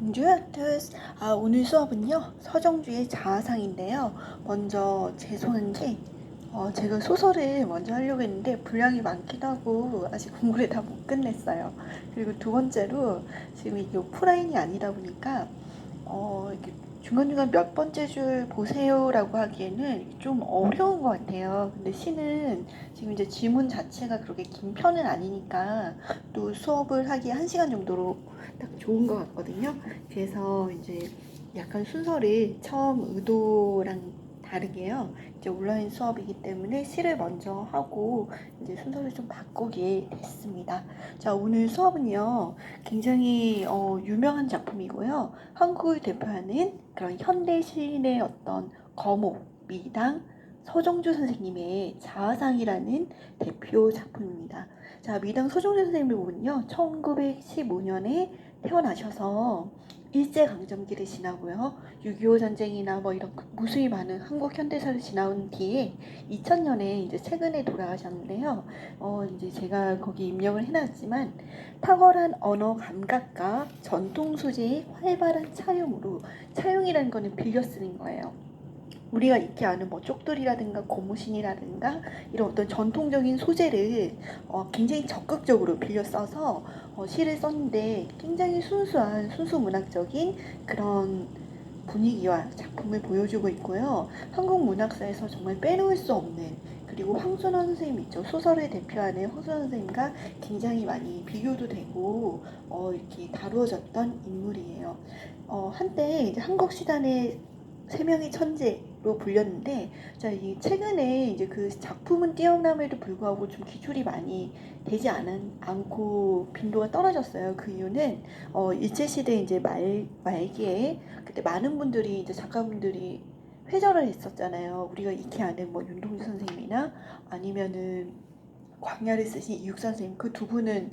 봉주야트스. 오늘 수업은요 서정주의 자아상인데요. 먼저 죄송한데 제가 소설을 먼저 하려고 했는데 분량이 많기도 하고 아직 공부를 다 못 끝냈어요. 그리고 두 번째로 지금 이게 오프라인이 아니다 보니까 이렇게 중간중간 몇 번째 줄 보세요라고 하기에는 좀 어려운 것 같아요. 근데 시는 지금 이제 지문 자체가 그렇게 긴 편은 아니니까 또 수업을 하기에 1시간 정도로 딱 좋은 것 같거든요. 그래서 이제 약간 순서를 처음 의도랑 다르게요. 이제 온라인 수업이기 때문에 시를 먼저 하고 이제 순서를 좀 바꾸게 됐습니다. 자, 오늘 수업은요, 굉장히 유명한 작품이고요. 한국을 대표하는 그런 현대 시인의 어떤 거목, 미당, 서정주 선생님의 자아상이라는 대표 작품입니다. 자, 미당 서정주 선생님을 보면요, 1915년에 태어나셔서 일제강점기를 지나고요, 6.25 전쟁이나 뭐 이런 무수히 많은 한국 현대사를 지나온 뒤에 2000년에 이제 최근에 돌아가셨는데요. 이제 제가 거기 입력을 해놨지만 탁월한 언어 감각과 전통 소재의 활발한 차용으로, 차용이라는 거는 빌려 쓰는 거예요. 우리가 익히 아는 뭐 쪽돌이라든가 고무신이라든가 이런 어떤 전통적인 소재를 굉장히 적극적으로 빌려 써서 시를 썼는데 굉장히 순수한 순수 문학적인 그런 분위기와 작품을 보여주고 있고요. 한국 문학사에서 정말 빼놓을 수 없는, 그리고 황순원 선생님 있죠. 소설을 대표하는 황순원 선생님과 굉장히 많이 비교도 되고 이렇게 다루어졌던 인물이에요. 한때 이제 한국 시단의 세 명의 천재로 불렸는데, 자, 이 최근에 이제 그 작품은 뛰어남에도 불구하고 좀 기출이 많이 되지 않고 빈도가 떨어졌어요. 그 이유는 일제시대 이제 말기에 그때 많은 분들이 이제 작가분들이 회절을 했었잖아요. 우리가 익히 아는 뭐 윤동주 선생님이나 아니면은 광야를 쓰신 이육 선생님, 그 두 분은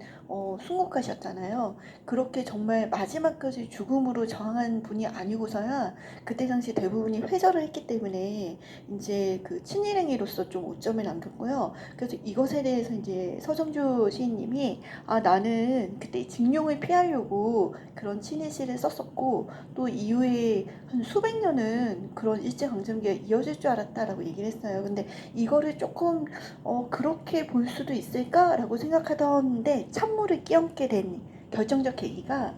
순국하셨잖아요. 그렇게 정말 마지막까지 죽음으로 저항한 분이 아니고서야 그때 당시 대부분이 회절을 했기 때문에 이제 그 친일행위로서 좀 오점을 남겼고요. 그래서 이것에 대해서 이제 서정주 시인님이 나는 그때 징용을 피하려고 그런 친일시를 썼었고, 또 이후에 한 수백 년은 그런 일제강점기가 이어질 줄 알았다라고 얘기를 했어요. 근데 이거를 조금 그렇게 볼 수도 있을까라고 생각하던데 찬물을 끼얹게 된 결정적 계기가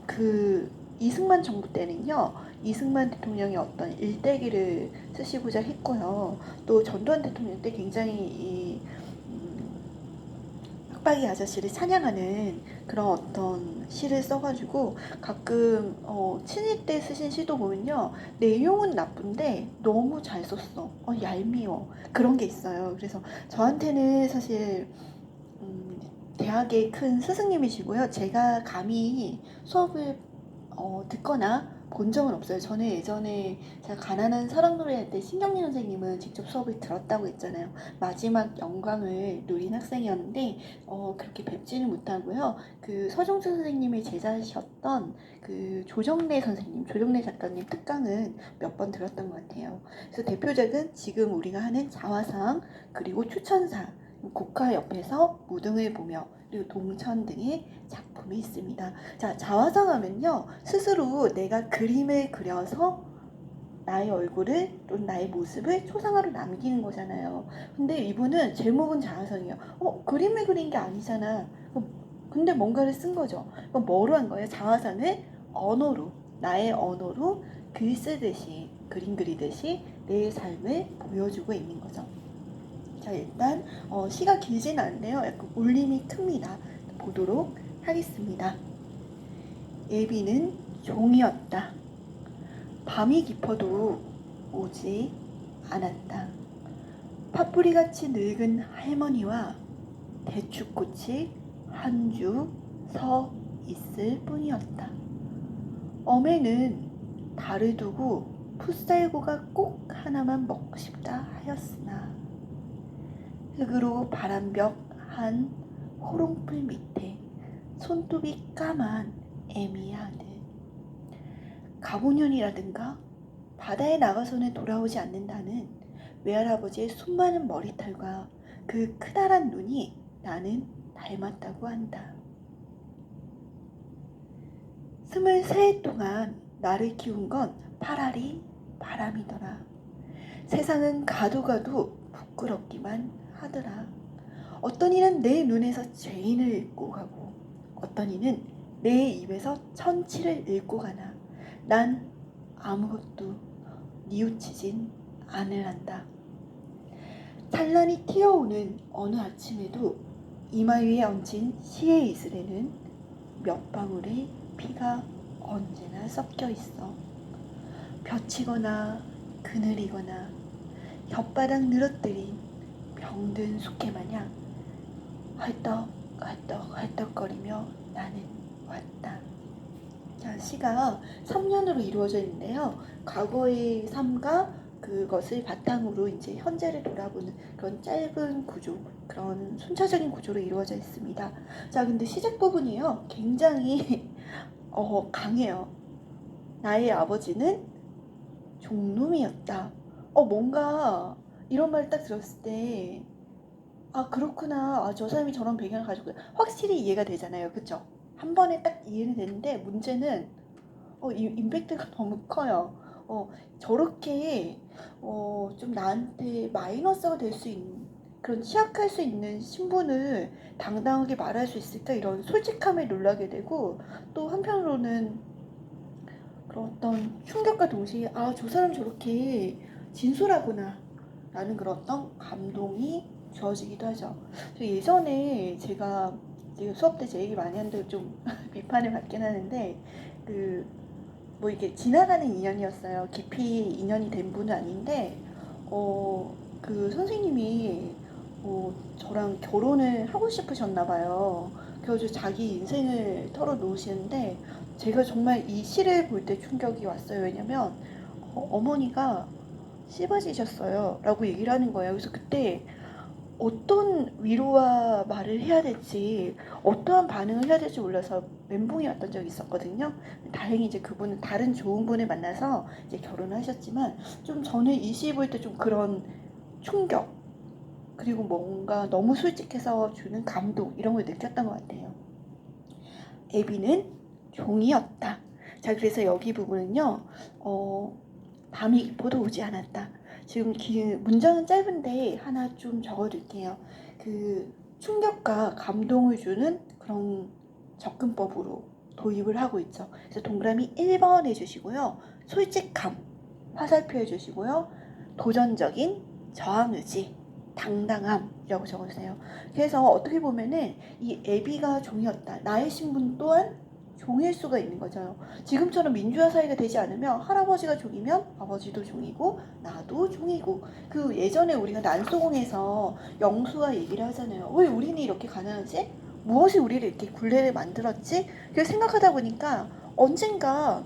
그 이승만 정부 때는요, 이승만 대통령이 어떤 일대기를 쓰시고자 했고요. 또 전두환 대통령 때 굉장히 이 빡빡이 아저씨를 찬양하는 그런 어떤 시를 써가지고 가끔 친일 때 쓰신 시도 보면요, 내용은 나쁜데 너무 잘 썼어. 얄미워. 그런 게 있어요. 그래서 저한테는 사실 대학의 큰 스승님이시고요. 제가 감히 수업을 듣거나 본 적은 없어요. 저는 예전에 제가 가난한 사랑 노래 할 때 신경미 선생님은 직접 수업을 들었다고 했잖아요. 마지막 영광을 누린 학생이었는데 그렇게 뵙지는 못하고요. 그 서정수 선생님의 제자셨던 그 조정래 선생님, 조정래 작가님 특강은 몇 번 들었던 것 같아요. 그래서 대표작은 지금 우리가 하는 자화상, 그리고 추천사, 곡화 옆에서 무등을 보며, 그리고 동천 등의 작품이 있습니다. 자, 자화상 하면요, 스스로 내가 그림을 그려서 나의 얼굴을 또는 나의 모습을 초상화로 남기는 거잖아요. 근데 이분은 제목은 자화상이에요. 그림을 그린 게 아니잖아. 근데 뭔가를 쓴 거죠. 그럼 뭐로 한 거예요? 자화상을 언어로, 나의 언어로 글 쓰듯이, 그림 그리듯이 내 삶을 보여주고 있는 거죠. 자, 일단 시가 길진 않은데요, 약간 울림이 큽니다. 보도록 하겠습니다. 예비는 종이었다. 밤이 깊어도 오지 않았다. 팥뿌리같이 늙은 할머니와 대추꽃이 한 주 서 있을 뿐이었다. 엄에는 달을 두고 풋살고가 꼭 하나만 먹고 싶다 하였으나 흙으로 바람벽 한 호롱불 밑에 손톱이 까만 애미의 아들, 가보년이라든가 바다에 나가서는 돌아오지 않는다는 외할아버지의 수많은 머리털과 그 크다란 눈이 나는 닮았다고 한다. 23해 동안 나를 키운 건 파라리 바람이더라. 세상은 가도 가도 부끄럽기만 하더라. 어떤 이는 내 눈에서 죄인을 읽고 가고 어떤 이는 내 입에서 천치를 읽고 가나 난 아무것도 뉘우치진 않으란다. 찬란히 튀어오는 어느 아침에도 이마 위에 얹힌 시의 이슬에는 몇 방울의 피가 언제나 섞여 있어. 벼치거나 그늘이거나 혓바닥 늘어뜨린 병든 숙회 마냥 헐떡헐떡헐떡거리며 나는 왔다. 자, 시가 3년으로 이루어져 있는데요. 과거의 삶과 그것을 바탕으로 이제 현재를 돌아보는 그런 짧은 구조, 그런 순차적인 구조로 이루어져 있습니다. 자, 근데 시작 부분이요. 굉장히 강해요. 나의 아버지는 종놈이었다. 뭔가 이런 말 딱 들었을 때 그렇구나. 저 사람이 저런 배경을 가지고 확실히 이해가 되잖아요. 그쵸? 한 번에 딱 이해는 되는데 문제는 임팩트가 너무 커요. 저렇게 좀 나한테 마이너스가 될 수 있는 그런 취약할 수 있는 신분을 당당하게 말할 수 있을까 이런 솔직함에 놀라게 되고 또 한편으로는 그런 어떤 충격과 동시에 저 사람 저렇게 진솔하구나 라는 그런 어떤 감동이 주어지기도 하죠. 예전에 제가 수업 때 제 얘기 많이 하는데 좀 비판을 받긴 하는데 뭐 이게 지나가는 인연이었어요. 깊이 인연이 된 분은 아닌데 그 선생님이 저랑 결혼을 하고 싶으셨나 봐요. 그래서 자기 인생을 털어놓으시는데 제가 정말 이 시를 볼 때 충격이 왔어요. 왜냐면 어머니가 씹어지셨어요 라고 얘기를 하는 거예요. 그래서 그때 어떤 위로와 말을 해야 될지 어떠한 반응을 해야 될지 몰라서 멘붕이 왔던 적이 있었거든요. 다행히 이제 그분은 다른 좋은 분을 만나서 이제 결혼을 하셨지만 좀 저는 이 시 볼 때 좀 그런 충격 그리고 뭔가 너무 솔직해서 주는 감동 이런 걸 느꼈던 것 같아요. 애비는 종이었다. 자, 그래서 여기 부분은요. 밤이 깊어도 오지 않았다. 지금 문장은 짧은데 하나 좀 적어둘게요. 그 충격과 감동을 주는 그런 접근법으로 도입을 하고 있죠. 그래서 동그라미 1번 해주시고요. 솔직함 화살표 해주시고요. 도전적인 저항의지 당당함이라고 적어주세요. 그래서 어떻게 보면은 이 애비가 종이었다. 나의 신분 또한 종일 수가 있는 거죠. 지금처럼 민주화 사회가 되지 않으면 할아버지가 종이면 아버지도 종이고 나도 종이고 그 예전에 우리가 난소공에서 영수가 얘기를 하잖아요. 왜 우리는 이렇게 가난하지? 무엇이 우리를 이렇게 굴레를 만들었지? 그래서 생각하다 보니까 언젠가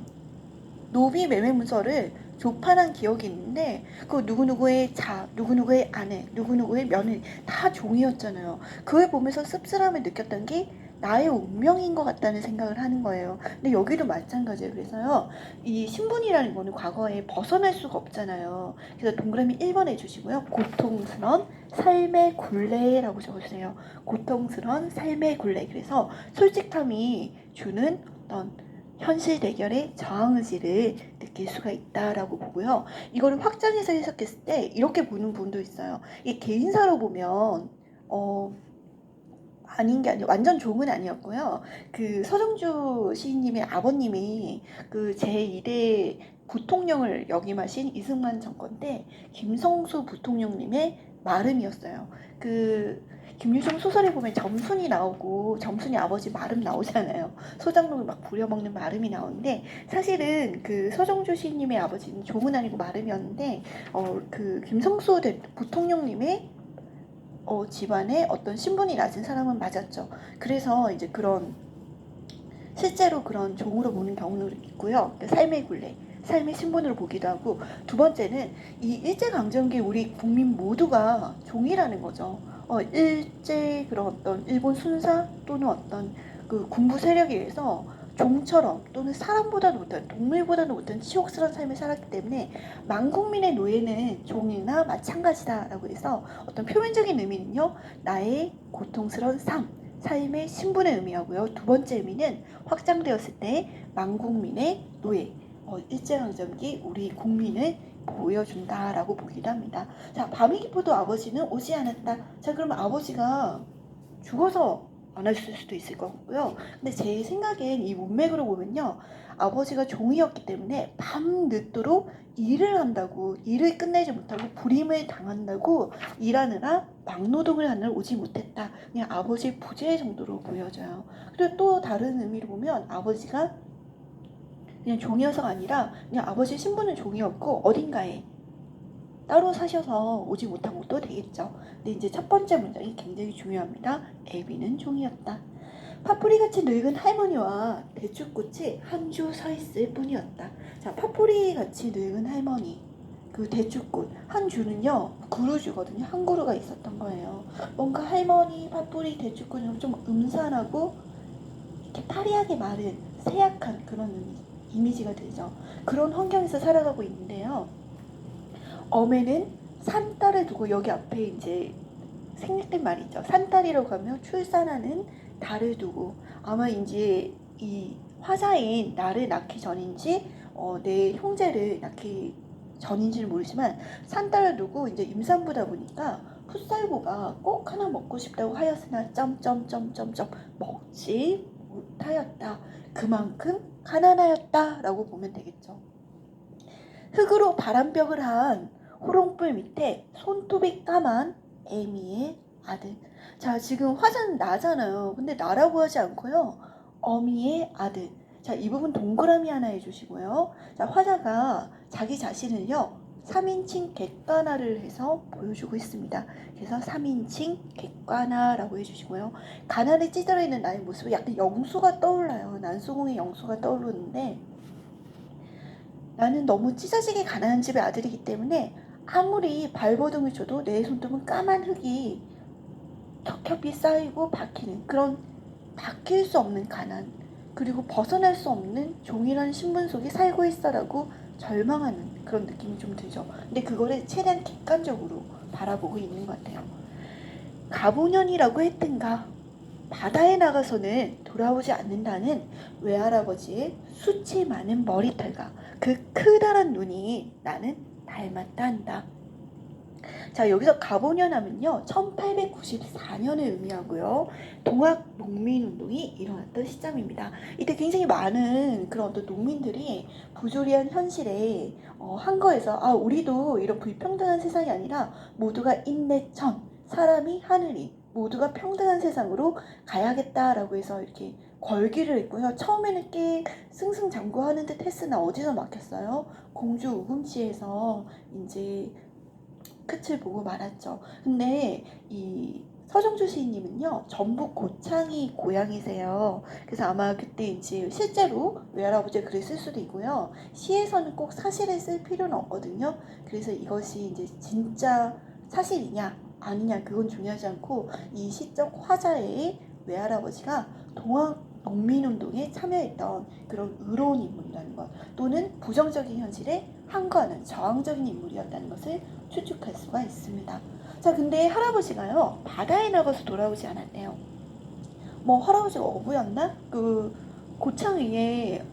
노비 매매 문서를 조판한 기억이 있는데 그 누구누구의 자, 누구누구의 아내, 누구누구의 며느리 다 종이었잖아요. 그걸 보면서 씁쓸함을 느꼈던 게 나의 운명인 것 같다는 생각을 하는 거예요. 근데 여기도 마찬가지예요. 그래서요, 이 신분이라는 거는 과거에 벗어날 수가 없잖아요. 그래서 동그라미 1번 해주시고요. 고통스러운 삶의 굴레라고 적어주세요. 고통스러운 삶의 굴레. 그래서 솔직함이 주는 어떤 현실 대결의 저항의지를 느낄 수가 있다라고 보고요. 이거를 확장해서 해석했을 때 이렇게 보는 분도 있어요. 이 개인사로 보면 아닌 게 아니고 완전 종은 아니었고요. 그 서정주 시인님의 아버님이 그 제1대 부통령을 역임하신 이승만 정권 때 김성수 부통령님의 마름이었어요. 그 김유정 소설에 보면 점순이 나오고 점순이 아버지 마름 나오잖아요. 소장농을 막 부려먹는 마름이 나오는데 사실은 그 서정주 시인님의 아버지는 종은 아니고 마름이었는데 그 김성수 부통령님의 집안에 어떤 신분이 낮은 사람은 맞았죠. 그래서 이제 그런 실제로 그런 종으로 보는 경우도 있고요. 삶의 굴레, 삶의 신분으로 보기도 하고 두 번째는 이 일제강점기 우리 국민 모두가 종이라는 거죠. 일제 그런 어떤 일본 순사 또는 어떤 그 군부 세력에 의해서 종처럼 또는 사람보다도 못한 동물보다도 못한 치욕스러운 삶을 살았기 때문에 만국민의 노예는 종이나 마찬가지다라고 해서 어떤 표면적인 의미는요 나의 고통스러운 삶 삶의 신분을 의미하고요. 두 번째 의미는 확장되었을 때 만국민의 노예, 일제강점기 우리 국민을 보여준다라고 보기도 합니다. 자, 밤이 깊어도 아버지는 오지 않았다. 자, 그러면 아버지가 죽어서 안 왔을 수도 있을 것 같고요. 근데 제 생각엔 이 문맥으로 보면요. 아버지가 종이었기 때문에 밤늦도록 일을 한다고, 일을 끝내지 못하고 불임을 당한다고 일하느라 막노동을 하느라 오지 못했다. 그냥 아버지의 부재 정도로 보여져요. 그리고 또 다른 의미로 보면 아버지가 그냥 종이어서가 아니라 그냥 아버지의 신분은 종이었고 어딘가에 따로 사셔서 오지 못한 것도 되겠죠. 근데 이제 첫 번째 문장이 굉장히 중요합니다. 애비는 종이었다. 파뿌리같이 늙은 할머니와 대추꽃이 한 주 서 있을 뿐이었다. 자, 파뿌리같이 늙은 할머니, 그 대추꽃 한 주는요 그루주거든요. 한 그루가 있었던 거예요. 뭔가 할머니, 파뿌리, 대추꽃은 좀 음산하고 이렇게 파리하게 마른 세약한 그런 이미지가 되죠. 그런 환경에서 살아가고 있는데요. 엄에는 산딸을 두고, 여기 앞에 이제 생략된 말이죠. 산딸이라고 하면 출산하는 달을 두고, 아마 이제 이 화자인 나를 낳기 전인지 내 형제를 낳기 전인지는 모르지만 산딸을 두고 이제 임산부다 보니까 풋살구가 꼭 하나 먹고 싶다고 하였으나 점점점점점 먹지 못하였다. 그만큼 가난하였다라고 보면 되겠죠. 흙으로 바람벽을 한 호롱불 밑에 손톱이 까만 애미의 아들. 자, 지금 화자는 나잖아요. 근데 나라고 하지 않고요. 어미의 아들. 자, 이 부분 동그라미 하나 해주시고요. 자, 화자가 자기 자신을요 3인칭 객관화를 해서 보여주고 있습니다. 그래서 3인칭 객관화라고 해주시고요. 가난에 찌들어 있는 나의 모습을 약간 영수가 떠올라요. 난소공의 영수가 떠오르는데, 나는 너무 찢어지게 가난한 집의 아들이기 때문에 아무리 발버둥을 쳐도 내 손톱은 까만 흙이 겹겹이 쌓이고 박히는 그런, 바뀔 수 없는 가난, 그리고 벗어날 수 없는 종이라는 신분 속에 살고 있어라고 절망하는 그런 느낌이 좀 들죠. 근데 그거를 최대한 객관적으로 바라보고 있는 것 같아요. 가보년이라고 했든가 바다에 나가서는 돌아오지 않는다는 외할아버지의 수치 많은 머리털과 그 크다란 눈이 나는 닮았다 한다. 자, 여기서 가보년 하면요 1894년을 의미하고요. 동학 농민운동이 일어났던 시점입니다. 이때 굉장히 많은 그런 어떤 농민들이 부조리한 현실에 한거에서 우리도 이런 불평등한 세상이 아니라 모두가 인내천, 사람이 하늘이 모두가 평등한 세상으로 가야겠다라고 해서 이렇게 걸기를 했고요. 처음에는 꽤 승승장구하는 듯 했으나 어디서 막혔어요? 공주 우금치에서 이제 끝을 보고 말았죠. 근데 이 서정주 시인님은요 전북 고창이 고향이세요. 그래서 아마 그때 이제 실제로 외할아버지가 글을 쓸 수도 있고요. 시에서는 꼭 사실을 쓸 필요는 없거든요. 그래서 이것이 이제 진짜 사실이냐 아니냐 그건 중요하지 않고 이 시적 화자의 외할아버지가 동학 농민운동에 참여했던 그런 의로운 인물이라는 것, 또는 부정적인 현실에 항거하는 저항적인 인물이었다는 것을 추측할 수가 있습니다. 자, 근데 할아버지가요 바다에 나가서 돌아오지 않았대요. 뭐 할아버지가 어부였나? 그 고창 위에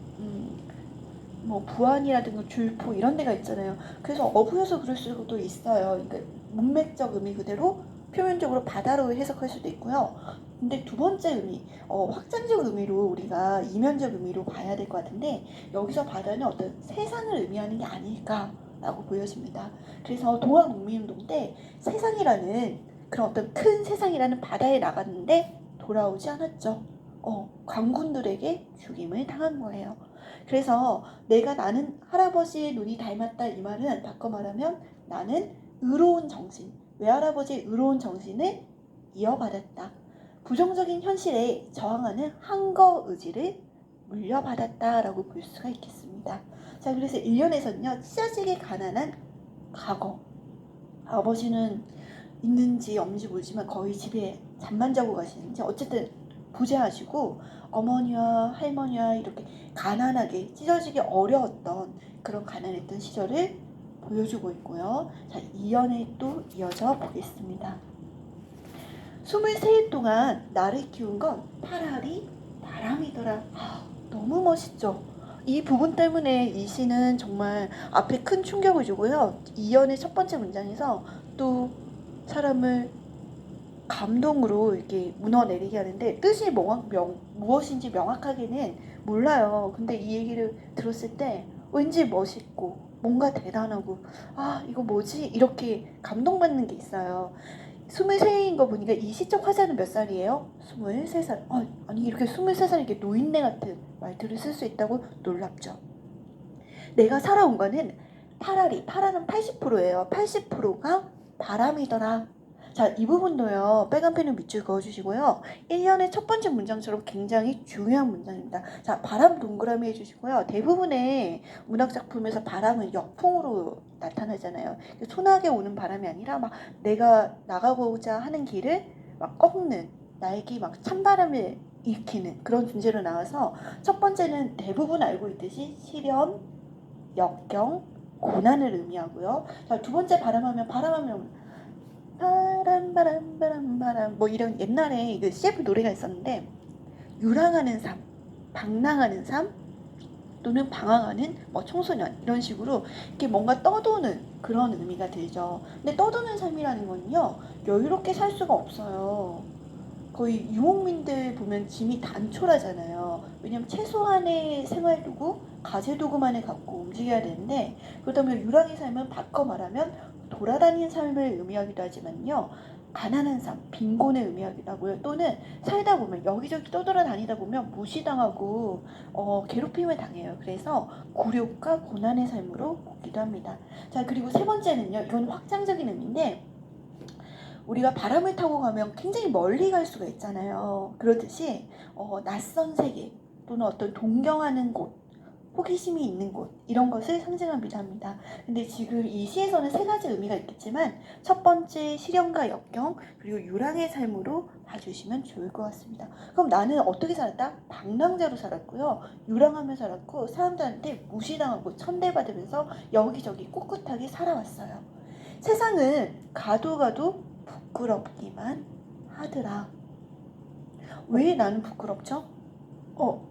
뭐 부안이라든가 줄포 이런 데가 있잖아요. 그래서 어부여서 그럴 수도 있어요. 그러니까 문맥적 의미 그대로 표면적으로 바다로 해석할 수도 있고요. 근데 두 번째 의미, 확장적 의미로 우리가 이면적 의미로 봐야 될 것 같은데, 여기서 바다는 어떤 세상을 의미하는 게 아닐까라고 보여집니다. 그래서 동학농민운동 때 세상이라는 그런 어떤 큰 세상이라는 바다에 나갔는데 돌아오지 않았죠. 광군들에게 죽임을 당한 거예요. 그래서 나는 할아버지의 눈이 닮았다 이 말은 바꿔 말하면 나는 의로운 정신, 외할아버지의 의로운 정신을 이어받았다. 부정적인 현실에 저항하는 항거 의지를 물려받았다라고 볼 수가 있겠습니다. 자, 그래서 1년에서는요 찢어지게 가난한 과거, 아버지는 있는지 없는지 모르지만 거의 집에 잠만 자고 가시는지 어쨌든 부재하시고 어머니와 할머니와 이렇게 가난하게 찢어지기 어려웠던 그런 가난했던 시절을 보여주고 있고요. 자, 2연에 또 이어져 보겠습니다. 23일 동안 나를 키운 건 파라리 바람이더라. 너무 멋있죠? 이 부분 때문에 이 시는 정말 앞에 큰 충격을 주고요. 이연의 첫 번째 문장에서 또 사람을 감동으로 이렇게 무너내리게 하는데 뜻이 무엇인지 명확하게는 몰라요. 근데 이 얘기를 들었을 때 왠지 멋있고 뭔가 대단하고 이거 뭐지? 이렇게 감동받는 게 있어요. 23인 거 보니까 이 시적 화자는 몇 살이에요? 23살. 아니 이렇게 23살 이렇게 노인네 같은 말투를 쓸 수 있다고 놀랍죠. 내가 살아온 거는 파라는 80%예요. 80%가 바람이더라. 자, 이 부분도요. 빨간 펜을 밑줄 그어주시고요. 1년의 첫 번째 문장처럼 굉장히 중요한 문장입니다. 자, 바람 동그라미 해주시고요. 대부분의 문학작품에서 바람은 역풍으로 나타나잖아요. 소나게 오는 바람이 아니라 막 내가 나가고자 하는 길을 막 꺾는 나에게 막 찬바람을 일으키는 그런 존재로 나와서 첫 번째는 대부분 알고 있듯이 시련, 역경, 고난을 의미하고요. 자, 두 번째 바람 바람 뭐 이런 옛날에 그 CF 노래가 있었는데 유랑하는 삶, 방랑하는 삶 또는 방황하는 뭐 청소년 이런 식으로 이렇게 뭔가 떠도는 그런 의미가 들죠. 근데 떠도는 삶이라는 건요 여유롭게 살 수가 없어요. 거의 유목민들 보면 짐이 단촐하잖아요. 왜냐면 최소한의 생활도구, 가재도구만을 갖고 움직여야 되는데 그렇다면 유랑의 삶은 바꿔 말하면 돌아다니는 삶을 의미하기도 하지만요. 가난한 삶, 빈곤을 의미하기도 하고요. 또는 살다 보면 여기저기 떠돌아다니다 보면 무시당하고 괴롭힘을 당해요. 그래서 굴욕과 고난의 삶으로 보기도 합니다. 자, 그리고 세 번째는요. 이건 확장적인 의미인데 우리가 바람을 타고 가면 굉장히 멀리 갈 수가 있잖아요. 그렇듯이 낯선 세계 또는 어떤 동경하는 곳, 호기심이 있는 곳 이런 것을 상징하기도 합니다. 근데 지금 이 시에서는 세 가지 의미가 있겠지만 첫 번째 시련과 역경 그리고 유랑의 삶으로 봐주시면 좋을 것 같습니다. 그럼 나는 어떻게 살았다? 방랑자로 살았고요. 유랑하며 살았고 사람들한테 무시당하고 천대받으면서 여기저기 꿋꿋하게 살아왔어요. 세상은 가도 부끄럽기만 하더라. 왜 나는 부끄럽죠?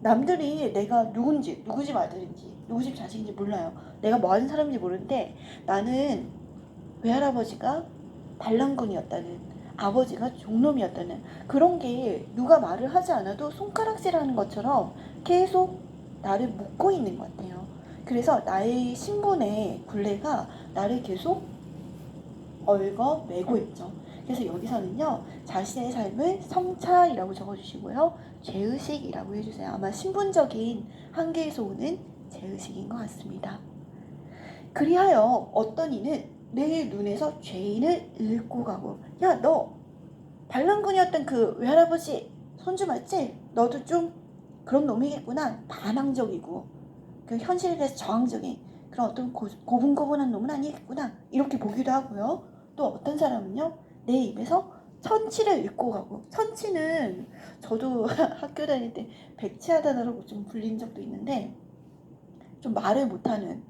남들이 내가 누구 집 아들인지, 누구 집 자식인지 몰라요. 내가 뭐 하는 사람인지 모르는데 나는 외할아버지가 반란군이었다는, 아버지가 종놈이었다는 그런 게 누가 말을 하지 않아도 손가락질하는 것처럼 계속 나를 묶고 있는 것 같아요. 그래서 나의 신분의 굴레가 나를 계속 얽어매고 있죠. 그래서 여기서는요. 자신의 삶을 성찰이라고 적어주시고요. 죄의식이라고 해주세요. 아마 신분적인 한계에서 오는 죄의식인 것 같습니다. 그리하여 어떤 이는 내 눈에서 죄인을 잃고 가고 야, 너 반란군이었던 그 외할아버지 손주 맞지? 너도 좀 그런 놈이겠구나. 반항적이고 그 현실에 대해서 저항적인 그런 어떤 고분고분한 놈은 아니겠구나. 이렇게 보기도 하고요. 또 어떤 사람은요. 내 입에서 천치를 읽고 가고 천치는 저도 학교 다닐 때 백치하다라고 좀 불린 적도 있는데 좀 말을 못하는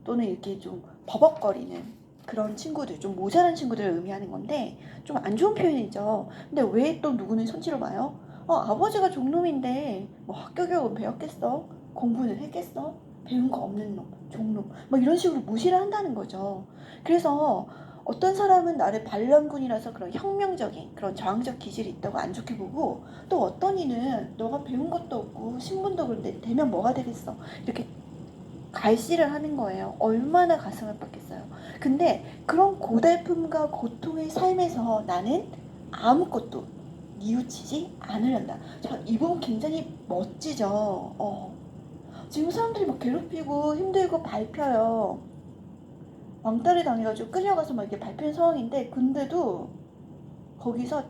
또는 이렇게 좀 버벅거리는 그런 친구들, 좀 모자란 친구들을 의미하는 건데 좀 안 좋은 표현이죠. 근데 왜 또 누구는 천치로 봐요? 아버지가 종놈인데 뭐 학교 교육은 배웠겠어? 공부는 했겠어? 배운 거 없는 놈, 종놈 뭐 이런 식으로 무시를 한다는 거죠. 그래서 어떤 사람은 나를 반란군이라서 그런 혁명적인 그런 저항적 기질이 있다고 안 좋게 보고 또 어떤 이는 너가 배운 것도 없고 신분도 그런데 되면 뭐가 되겠어 이렇게 갈시를 하는 거예요. 얼마나 가슴 아팠겠어요. 근데 그런 고달픔과 고통의 삶에서 나는 아무것도 뉘우치지 않으련다. 자, 이 부분 굉장히 멋지죠. 지금 사람들이 막 괴롭히고 힘들고 밟혀요. 왕따를 당해가지고 끌려가서 막 이렇게 밟히는 상황인데 근데도 거기서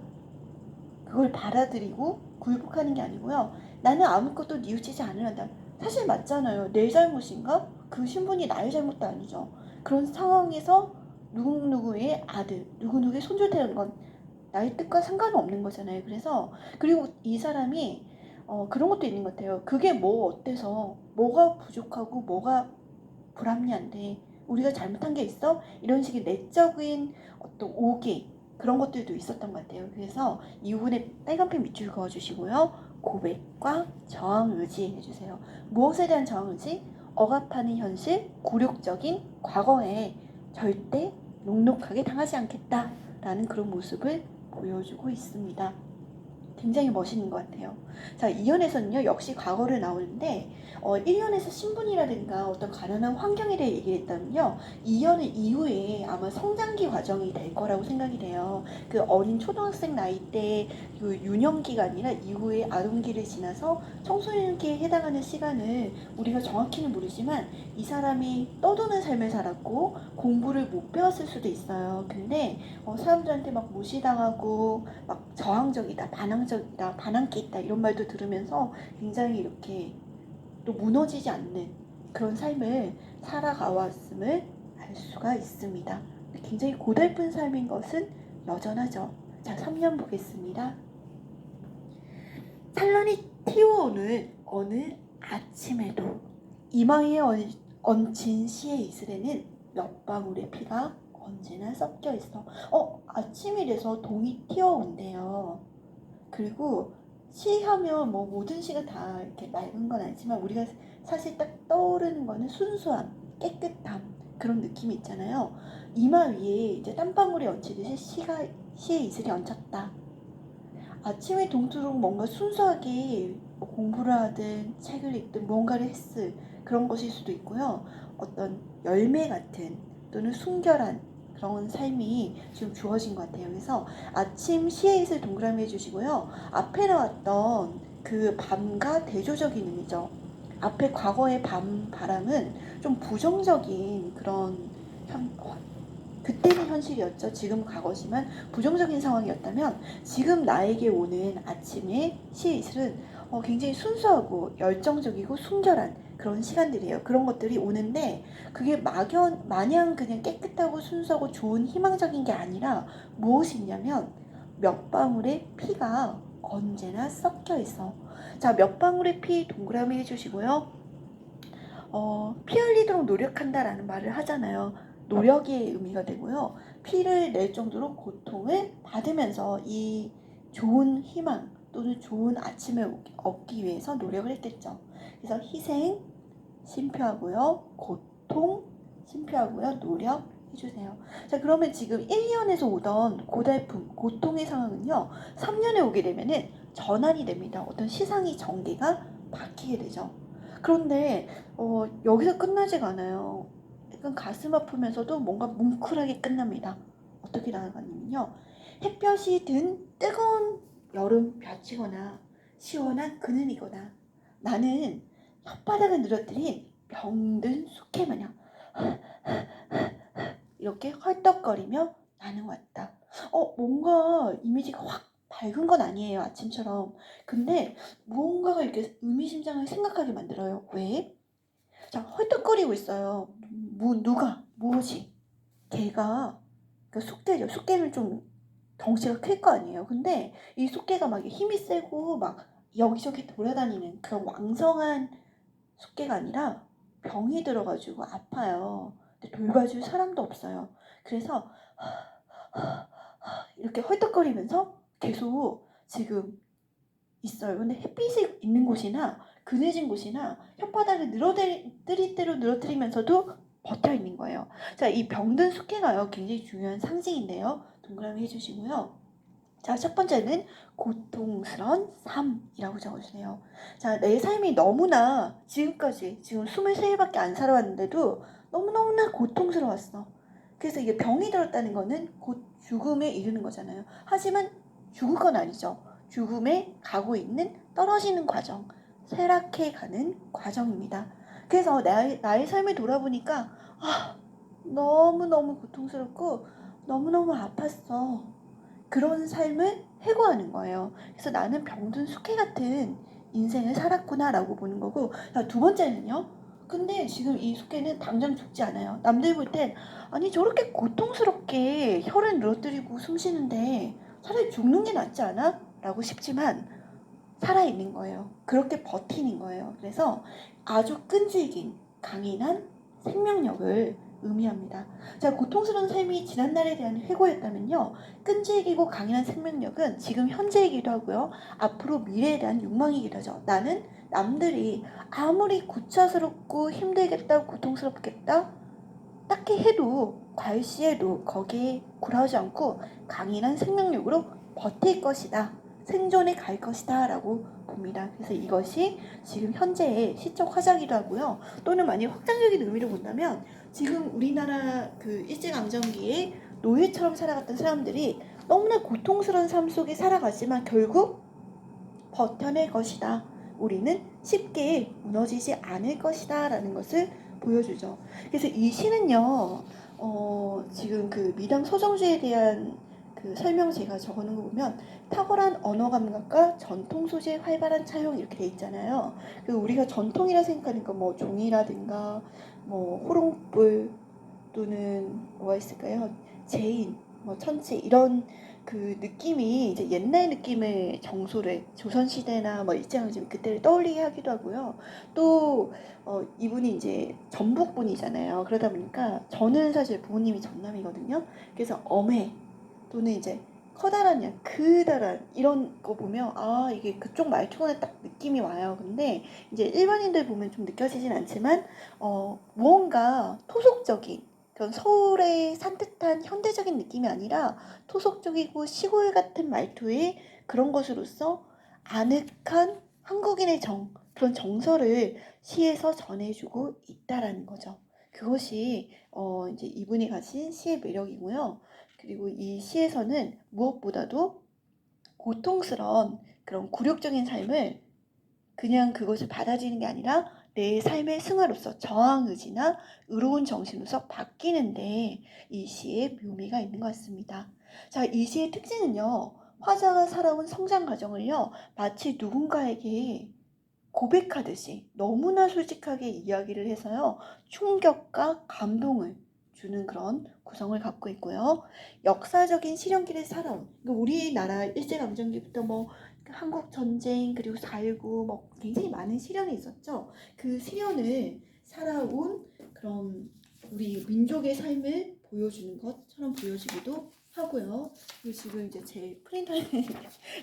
그걸 받아들이고 굴복하는 게 아니고요. 나는 아무것도 뉘우치지 않으련다. 사실 맞잖아요. 내 잘못인가? 그 신분이 나의 잘못도 아니죠. 그런 상황에서 누구누구의 아들, 누구누구의 손주 되는 건 나의 뜻과 상관은 없는 거잖아요. 그래서 그리고 이 사람이 그런 것도 있는 것 같아요. 그게 뭐 어때서 뭐가 부족하고 뭐가 불합리한데 우리가 잘못한 게 있어? 이런 식의 내적인 어떤 오기 그런 것들도 있었던 것 같아요. 그래서 이 부분에 빨간펜 밑줄 그어주시고요. 고백과 저항 의지 해주세요. 무엇에 대한 저항 의지? 억압하는 현실, 굴욕적인 과거에 절대 녹록하게 당하지 않겠다라는 그런 모습을 보여주고 있습니다. 굉장히 멋있는 것 같아요. 자, 2연에서는요, 역시 과거를 나오는데, 1년에서 신분이라든가 어떤 가난한 환경에 대해 얘기를 했다면요, 2년 이후에 아마 성장기 과정이 될 거라고 생각이 돼요. 그 어린 초등학생 나이 때 그 유년기가 아니라 이후에 아동기를 지나서 청소년기에 해당하는 시간을 우리가 정확히는 모르지만 이 사람이 떠도는 삶을 살았고 공부를 못 배웠을 수도 있어요. 근데 사람들한테 막 무시당하고 막 저항적이다, 반항적이다, 반항기 있다 이런 말도 들으면서 굉장히 이렇게 또 무너지지 않는 그런 삶을 살아가왔음을 알 수가 있습니다. 굉장히 고달픈 삶인 것은 여전하죠. 자, 3년 보겠습니다. 찬란히 튀어오는 어느 아침에도 이마에 얹힌 시의 이슬에는 몇 방울의 피가 언제나 섞여 있어. 아침이 돼서 동이 튀어온대요. 그리고 시하면 뭐 모든 시가 다 이렇게 맑은 건 아니지만 우리가 사실 딱 떠오르는 거는 순수함, 깨끗함 그런 느낌이 있잖아요. 이마 위에 이제 땀방울이 얹히듯이 시의 이슬이 얹혔다. 아침에 동토록 뭔가 순수하게 뭐 공부를 하든 책을 읽든 무언가를 했을 그런 것일 수도 있고요. 어떤 열매 같은 또는 순결한 그런 삶이 지금 주어진 것 같아요. 그래서 아침 시의 있을 동그라미 해주시고요. 앞에 나왔던 그 밤과 대조적인 의미죠. 앞에 과거의 밤 바람은 좀 부정적인 그런 그때는 현실이었죠. 지금 과거지만 부정적인 상황이었다면 지금 나에게 오는 아침의 시의 이슬은 굉장히 순수하고 열정적이고 순결한 그런 시간들이에요. 그런 것들이 오는데 그게 마냥 그냥 깨끗하고 순수하고 좋은 희망적인 게 아니라 무엇이 있냐면 몇 방울의 피가 언제나 섞여 있어. 자, 몇 방울의 피 동그라미 해주시고요. 피 흘리도록 노력한다라는 말을 하잖아요. 노력의 의미가 되고요. 피를 낼 정도로 고통을 받으면서 이 좋은 희망 또는 좋은 아침을 얻기 위해서 노력을 했겠죠. 그래서 희생, 심표하고요. 고통, 심표하고요. 노력 해주세요. 자, 그러면 지금 1년에서 오던 고달픔, 고통의 상황은요. 3년에 오게 되면은 전환이 됩니다. 어떤 시상이 전개가 바뀌게 되죠. 그런데 여기서 끝나지가 않아요. 약간 가슴 아프면서도 뭔가 뭉클하게 끝납니다. 어떻게 나아가냐면요. 햇볕이 든 뜨거운 여름 볕이거나 시원한 그늘이거나 나는 혓바닥을 늘어뜨린 병든 숙회 마냥 이렇게 헐떡거리며 나는 왔다. 뭔가 이미지가 확 밝은 건 아니에요. 아침처럼. 근데 무언가가 이렇게 의미심장하게 생각하게 만들어요. 왜? 자, 헐떡거리고 있어요. 누가? 무엇이? 걔가 그러니까 숙대죠. 숙대는 좀 덩치가 클 거 아니에요. 근데 이 숙대가 막 힘이 세고 막 여기저기 돌아다니는 그런 왕성한 숙대가 아니라 병이 들어가지고 아파요. 근데 돌봐줄 사람도 없어요. 그래서 이렇게 헐떡거리면서 계속 지금 있어요. 근데 햇빛이 있는 곳이나 그늘진 곳이나 혓바닥을 늘어뜨릴 대로 늘어뜨리면서도 버텨 있는 거예요. 자, 이 병든 숙회가요. 굉장히 중요한 상징인데요. 동그라미 해주시고요. 자, 첫 번째는 고통스러운 삶이라고 적어주세요. 자, 내 삶이 너무나 지금까지 지금 23일밖에 안 살아왔는데도 너무너무나 고통스러웠어. 그래서 이게 병이 들었다는 거는 곧 죽음에 이르는 거잖아요. 하지만 죽을 건 아니죠. 죽음에 가고 있는 떨어지는 과정, 쇠락해 가는 과정입니다. 그래서 나의 삶을 돌아보니까 너무너무 고통스럽고 너무너무 아팠어. 그런 삶을 해고하는 거예요. 그래서 나는 병든 숙회 같은 인생을 살았구나라고 보는 거고, 자, 두 번째는요. 근데 지금 이 숙회는 당장 죽지 않아요. 남들 볼 땐 아니 저렇게 고통스럽게 혀를 늘어뜨리고 숨 쉬는데 차라리 죽는 게 낫지 않아? 라고 싶지만 살아있는 거예요. 그렇게 버티는 거예요. 그래서 아주 끈질긴 강인한 생명력을 의미합니다. 자, 고통스러운 삶이 지난날에 대한 회고였다면요. 끈질기고 강인한 생명력은 지금 현재이기도 하고요. 앞으로 미래에 대한 욕망이기도 하죠. 나는 남들이 아무리 고차스럽고 힘들겠다, 고통스럽겠다, 딱히 해도 과일시해도 거기에 굴하지 않고 강인한 생명력으로 버틸 것이다. 생존해 갈 것이다 라고 봅니다. 그래서 이것이 지금 현재의 시적 화자기도 하고요. 또는 만약 확장적인 의미를 본다면 지금 우리나라 그 일제강점기에 노예처럼 살아갔던 사람들이 너무나 고통스러운 삶 속에 살아가지만 결국 버텨낼 것이다. 우리는 쉽게 무너지지 않을 것이다 라는 것을 보여주죠. 그래서 이 시는요, 지금 그 미당 서정주에 대한 그 설명 제가 적어놓은 거 보면 탁월한 언어 감각과 전통 소재의 활발한 차용 이렇게 돼 있잖아요. 그 우리가 전통이라 생각하는 거 뭐 종이라든가 뭐 호롱불 또는 뭐가 있을까요? 제인, 뭐 천체 이런 그 느낌이 이제 옛날 느낌의 정소를 조선시대나 뭐 일제강점 그때를 떠올리게 하기도 하고요. 또 이분이 이제 전북분이잖아요. 그러다 보니까 저는 사실 부모님이 전남이거든요. 그래서 어메 또는 이제 커다란 양, 크다란 이런 거 보면 아 이게 그쪽 말투가 딱 느낌이 와요. 근데 이제 일반인들 보면 좀 느껴지진 않지만 무언가 토속적인 그런 서울의 산뜻한 현대적인 느낌이 아니라 토속적이고 시골 같은 말투의 그런 것으로서 아늑한 한국인의 그런 정서를 시에서 전해주고 있다라는 거죠. 그것이 이제 이분이 가진 시의 매력이고요. 그리고 이 시에서는 무엇보다도 고통스러운 그런 굴욕적인 삶을 그냥 그것을 받아들이는 게 아니라 내 삶의 승화로서 저항 의지나 의로운 정신으로서 바뀌는데 이 시의 묘미가 있는 것 같습니다. 자, 이 시의 특징은요. 화자가 살아온 성장 과정을요. 마치 누군가에게 고백하듯이 너무나 솔직하게 이야기를 해서요. 충격과 감동을 주는 그런 구성을 갖고 있고요. 역사적인 시련기를 살아온 우리나라 일제강점기부터 뭐 한국 전쟁 그리고 4.19 뭐 굉장히 많은 시련이 있었죠. 그 시련을 살아온 그런 우리 민족의 삶을 보여주는 것처럼 보여지기도 하고요. 그리고 지금 이제 제 프린터에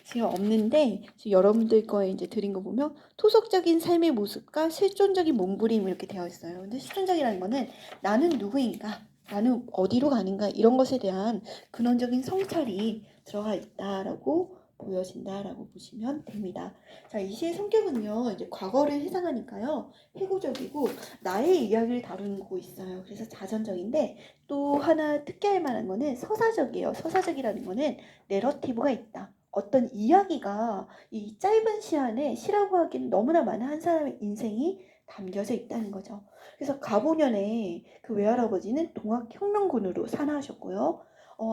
지금 없는데 지금 여러분들 거에 이제 드린 거 보면 토속적인 삶의 모습과 실존적인 몸부림 이렇게 되어 있어요. 근데 실존적이라는 거는 나는 누구인가, 나는 어디로 가는가 이런 것에 대한 근원적인 성찰이 들어가 있다라고 보여진다라고 보시면 됩니다. 자, 이 시의 성격은요, 이제 과거를 해상하니까요, 회고적이고 나의 이야기를 다루고 있어요. 그래서 자전적인데 또 하나 특기할 만한 거는 서사적이에요. 서사적이라는 거는 내러티브가 있다. 어떤 이야기가 이 짧은 시간에 시라고 하기는 너무나 많은 한 사람의 인생이 담겨져 있다는 거죠. 그래서 가보년에 그 외할아버지는 동학혁명군으로 산하하셨고요.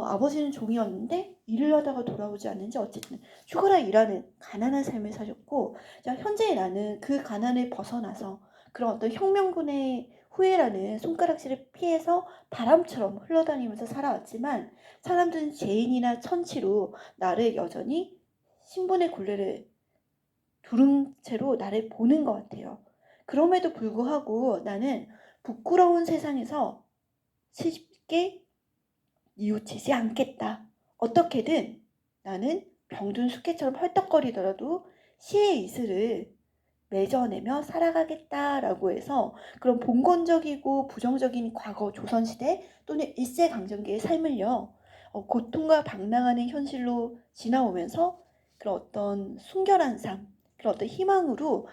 아버지는 종이었는데 일을 하다가 돌아오지 않는지 어쨌든 죽어라 일하는 가난한 삶을 사셨고, 자, 현재 나는 그 가난을 벗어나서 그런 어떤 혁명군의 후예라는 손가락질을 피해서 바람처럼 흘러다니면서 살아왔지만 사람들은 죄인이나 천치로 나를 여전히 신분의 굴레를 두른 채로 나를 보는 것 같아요. 그럼에도 불구하고 나는 부끄러운 세상에서 쉽게 뉘우치지 않겠다. 어떻게든 나는 병든 숙회처럼 헐떡거리더라도 시의 이슬을 맺어내며 살아가겠다라고 해서 그런 봉건적이고 부정적인 과거 조선시대 또는 일제강점기의 삶을요. 고통과 방랑하는 현실로 지나오면서 그런 어떤 순결한 삶, 그런 어떤 희망으로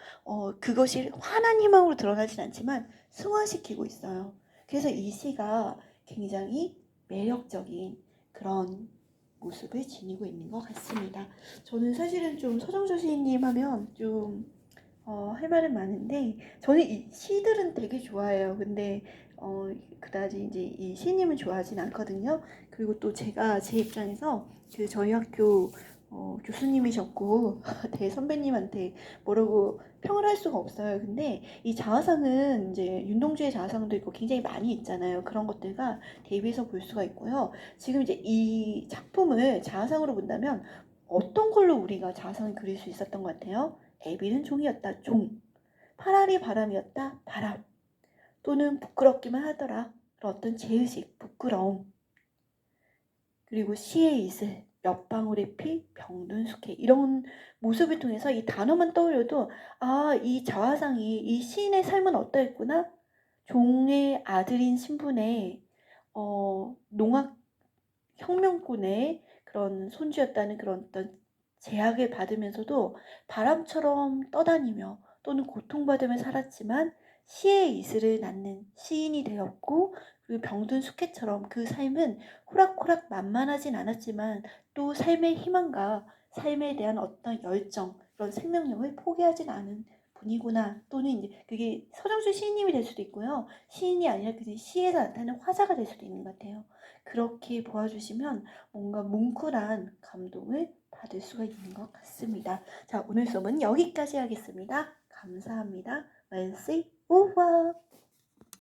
그것이 환한 희망으로 드러나진 않지만 승화시키고 있어요. 그래서 이 시가 굉장히 매력적인 그런 모습을 지니고 있는 것 같습니다. 저는 사실은 좀 서정조 시인님 하면 좀 할 말은 많은데 저는 이 시들은 되게 좋아해요. 근데 그다지 이제 이 시님은 좋아하진 않거든요. 그리고 또 제가 제 입장에서 그 저희 학교 교수님이셨고 대선배님한테 뭐라고 평을 할 수가 없어요. 근데 이 자화상은 이제 윤동주의 자화상도 있고 굉장히 많이 있잖아요. 그런 것들과 대비해서 볼 수가 있고요. 지금 이제 이 작품을 자화상으로 본다면 어떤 걸로 우리가 자화상을 그릴 수 있었던 것 같아요? 애비는 종이었다. 종. 파랄이 바람이었다. 바람. 또는 부끄럽기만 하더라. 그런 어떤 죄의식, 부끄러움, 그리고 시의 이슬, 몇 방울의 피, 병든 숙회 이런 모습을 통해서 이 단어만 떠올려도 아, 이 자화상이 이 시인의 삶은 어떠했구나. 종의 아들인 신분의 농악 혁명군의 그런 손주였다는 그런 어떤 제약을 받으면서도 바람처럼 떠다니며 또는 고통받으며 살았지만 시의 이슬을 낳는 시인이 되었고, 그리고 병든 숙회처럼 그 삶은 호락호락 만만하진 않았지만 또 삶의 희망과 삶에 대한 어떤 열정, 그런 생명력을 포기하진 않은 분이구나. 또는 이제 그게 서정수 시인님이 될 수도 있고요. 시인이 아니라 그 시에서 나타나는 화자가 될 수도 있는 것 같아요. 그렇게 보아주시면 뭔가 뭉클한 감동을 받을 수가 있는 것 같습니다. 자, 오늘 수업은 여기까지 하겠습니다. 감사합니다. Merci. Au revoir.